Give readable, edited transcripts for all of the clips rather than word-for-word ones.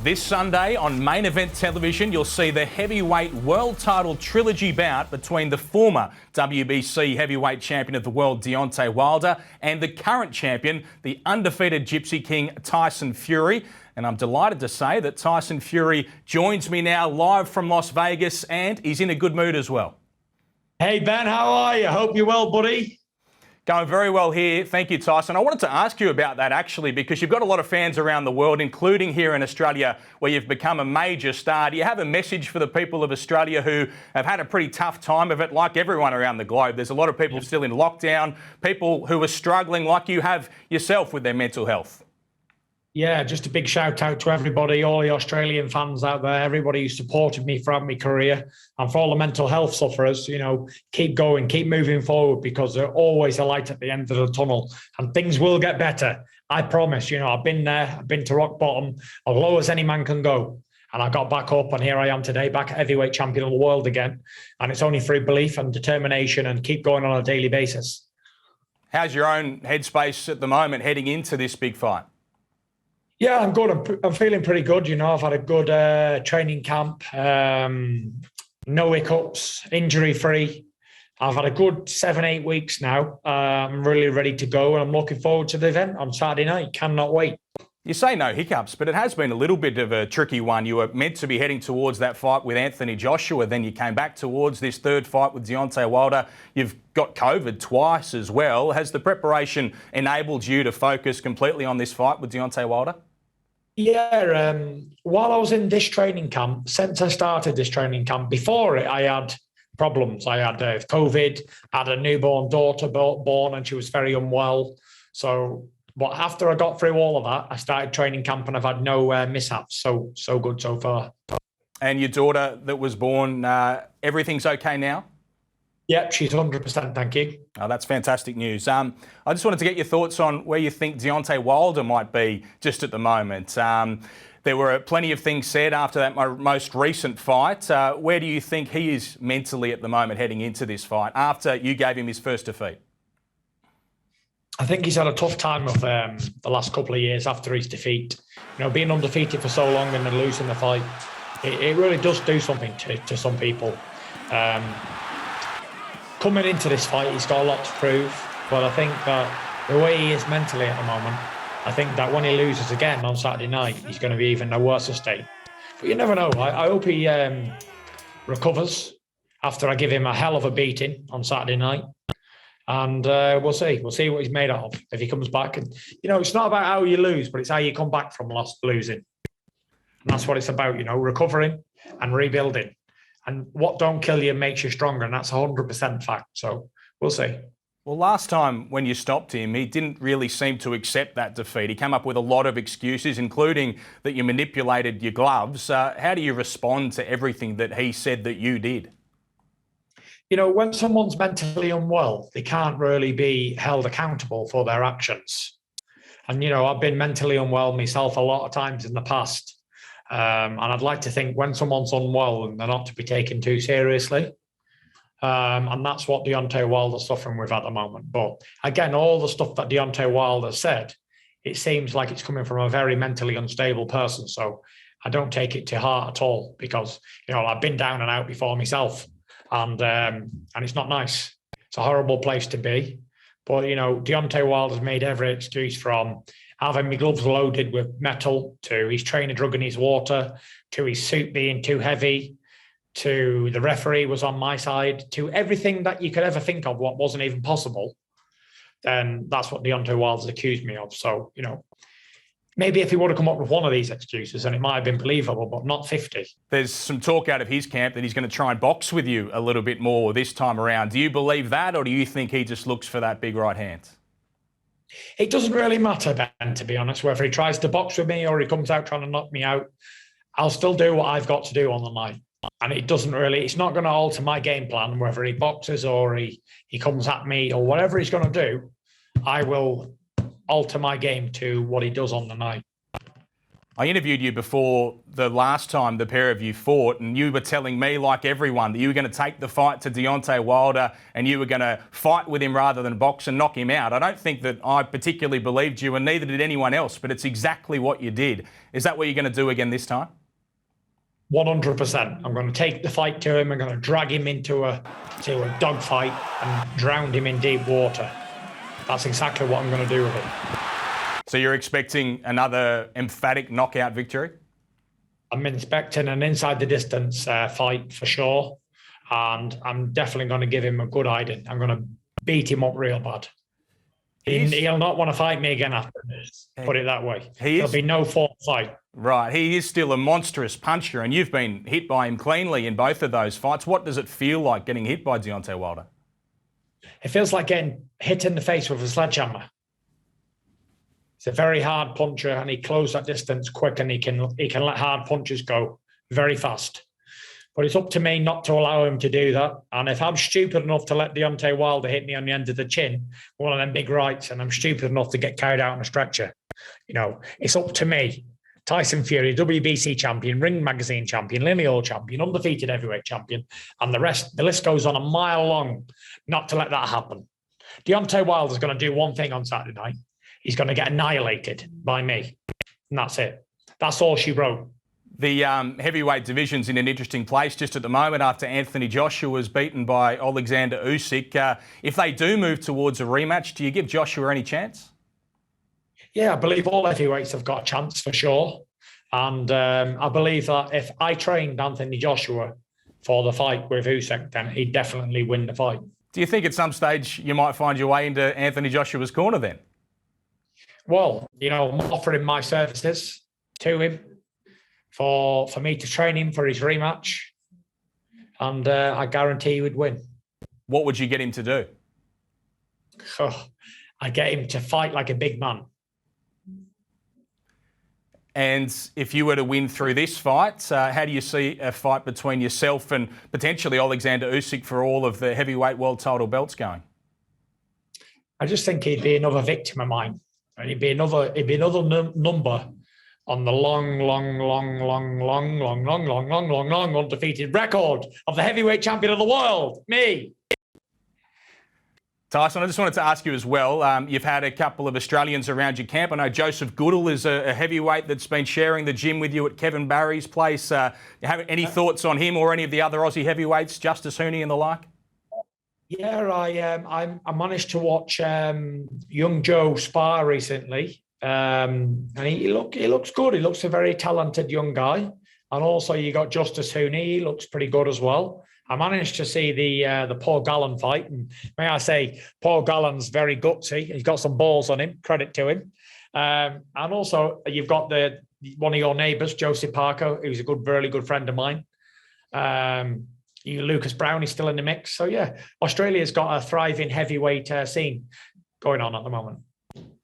This Sunday on Main Event Television, you'll see the heavyweight world title trilogy bout between the former WBC heavyweight champion of the world, Deontay Wilder, and the current champion, the undefeated Gypsy King, Tyson Fury. And I'm delighted to say that Tyson Fury joins me now live from Las Vegas, and he's in a good mood as well. Hey, Ben, how are you? Hope you're well, buddy. Going very well here. Thank you, Tyson. I wanted to ask you about that, actually, because you've got a lot of fans around the world, including here in Australia, where you've become a major star. Do you have a message for the people of Australia who have had a pretty tough time of it, like everyone around the globe? There's a lot of people still in lockdown, people who are struggling like you have yourself with their mental health. Yeah, just a big shout out to everybody, all the Australian fans out there, everybody who supported me throughout my career, and for all the mental health sufferers, keep going, keep moving forward, because there's always a light at the end of the tunnel and things will get better. I promise. I've been there, I've been to rock bottom, as low as any man can go. And I got back up, and here I am today, back at heavyweight champion of the world again. And it's only through belief and determination and keep going on a daily basis. How's your own headspace at the moment heading into this big fight? Yeah, I'm good. I'm feeling pretty good. I've had a good training camp, no hiccups, injury-free. I've had a good 7-8 weeks now. I'm really ready to go, and I'm looking forward to the event on Saturday night. Cannot wait. You say no hiccups, but it has been a little bit of a tricky one. You were meant to be heading towards that fight with Anthony Joshua, then you came back towards this third fight with Deontay Wilder. You've got COVID twice as well. Has the preparation enabled you to focus completely on this fight with Deontay Wilder? Yeah, while I was in this training camp, since I started this training camp, before it, I had problems. I had COVID, had a newborn daughter born, and she was very unwell. But after I got through all of that, I started training camp, and I've had no mishaps. So good so far. And your daughter that was born, everything's okay now? Yep, she's 100%, thank you. Oh, that's fantastic news. I just wanted to get your thoughts on where you think Deontay Wilder might be just at the moment. There were plenty of things said after that most recent fight. Where do you think he is mentally at the moment heading into this fight after you gave him his first defeat? I think he's had a tough time of the last couple of years after his defeat. Being undefeated for so long and then losing the fight, it really does do something to some people. Coming into this fight, he's got a lot to prove, but I think that the way he is mentally at the moment, I think that when he loses again on Saturday night, he's going to be even a worse state. But you never know. I hope he recovers after I give him a hell of a beating on Saturday night. And we'll see. We'll see what he's made out of if he comes back. And, it's not about how you lose, but it's how you come back from losing. And that's what it's about, recovering and rebuilding. And what don't kill you makes you stronger, and that's 100% fact. So we'll see. Well, last time when you stopped him, he didn't really seem to accept that defeat. He came up with a lot of excuses, including that you manipulated your gloves. How do you respond to everything that he said that you did? When someone's mentally unwell, they can't really be held accountable for their actions. And, I've been mentally unwell myself a lot of times in the past. And I'd like to think when someone's unwell, they're not to be taken too seriously. And that's what Deontay Wilder's suffering with at the moment. But again, all the stuff that Deontay Wilder said, it seems like it's coming from a very mentally unstable person. So I don't take it to heart at all, because, I've been down and out before myself, and it's not nice. It's a horrible place to be. But, Deontay Wilder's made every excuse, from having my gloves loaded with metal, to his trainer drugging his water, to his suit being too heavy, to the referee was on my side, to everything that you could ever think of what wasn't even possible. Then that's what Deontay Wilder's accused me of. So, maybe if he would have come up with one of these excuses, then it might have been believable, but not 50. There's some talk out of his camp that he's going to try and box with you a little bit more this time around. Do you believe that, or do you think he just looks for that big right hand? It doesn't really matter, Ben, to be honest, whether he tries to box with me or he comes out trying to knock me out. I'll still do what I've got to do on the night. And it's not going to alter my game plan, whether he boxes or he comes at me or whatever he's going to do. I will alter my game to what he does on the night. I interviewed you before the last time the pair of you fought, and you were telling me, like everyone, that you were going to take the fight to Deontay Wilder and you were going to fight with him rather than box and knock him out. I don't think that I particularly believed you, and neither did anyone else, but it's exactly what you did. Is that what you're going to do again this time? 100%. I'm going to take the fight to him. I'm going to drag him into a dogfight and drown him in deep water. That's exactly what I'm going to do with it. So you're expecting another emphatic knockout victory? I'm expecting an inside the distance fight for sure. And I'm definitely going to give him a good hiding. I'm going to beat him up real bad. He'll not want to fight me again after this, put it that way. There'll be no fourth fight. Right. He is still a monstrous puncher, and you've been hit by him cleanly in both of those fights. What does it feel like getting hit by Deontay Wilder? It feels like getting hit in the face with a sledgehammer. He's a very hard puncher, and he closes that distance quick, and he can let hard punches go very fast. But it's up to me not to allow him to do that. And if I'm stupid enough to let Deontay Wilder hit me on the end of the chin, one of them big rights, and I'm stupid enough to get carried out on a stretcher, it's up to me. Tyson Fury, WBC champion, Ring Magazine champion, lineal champion, undefeated heavyweight champion, and the list goes on a mile long, not to let that happen. Deontay Wilder's going to do one thing on Saturday night. He's going to get annihilated by me. And that's it. That's all she wrote. The heavyweight division's in an interesting place just at the moment after Anthony Joshua was beaten by Alexander Usyk. If they do move towards a rematch, do you give Joshua any chance? Yeah, I believe all heavyweights have got a chance for sure. And I believe that if I trained Anthony Joshua for the fight with Usyk, then he'd definitely win the fight. Do you think at some stage you might find your way into Anthony Joshua's corner then? Well, I'm offering my services to him for me to train him for his rematch. And I guarantee he would win. What would you get him to do? I'd get him to fight like a big man. And if you were to win through this fight, how do you see a fight between yourself and potentially Alexander Usyk for all of the heavyweight world title belts going? I just think he'd be another victim of mine. And he'd be another number on the long undefeated record of the heavyweight champion of the world, me. Tyson, I just wanted to ask you as well, you've had a couple of Australians around your camp. I know Joseph Goodall is a heavyweight that's been sharing the gym with you at Kevin Barry's place. You have any thoughts on him or any of the other Aussie heavyweights, Justice Hooney and the like? Yeah, I managed to watch young Joe spar recently, and he looks good. He looks a very talented young guy, and also you got Justice Hooney. He looks pretty good as well. I managed to see the Paul Gallen fight, and may I say, Paul Gallen's very gutsy. He's got some balls on him. Credit to him. And also you've got one of your neighbours, Josie Parker, who's a really good friend of mine. Lucas Brown is still in the mix. So yeah, Australia's got a thriving heavyweight scene going on at the moment.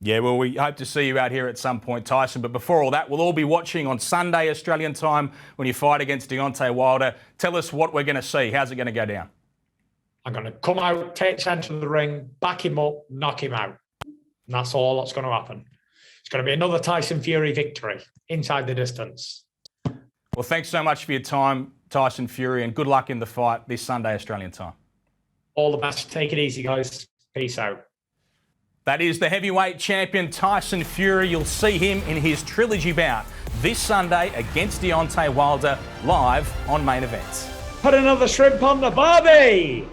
Yeah, well, we hope to see you out here at some point, Tyson. But before all that, we'll all be watching on Sunday, Australian time, when you fight against Deontay Wilder. Tell us what we're going to see. How's it going to go down? I'm going to come out, take centre of the ring, back him up, knock him out. And that's all that's going to happen. It's going to be another Tyson Fury victory inside the distance. Well, thanks so much for your time, Tyson Fury, and good luck in the fight this Sunday, Australian time. All the best. Take it easy, guys. Peace out. That is the heavyweight champion Tyson Fury. You'll see him in his trilogy bout this Sunday against Deontay Wilder live on Main Event. Put another shrimp on the barbie!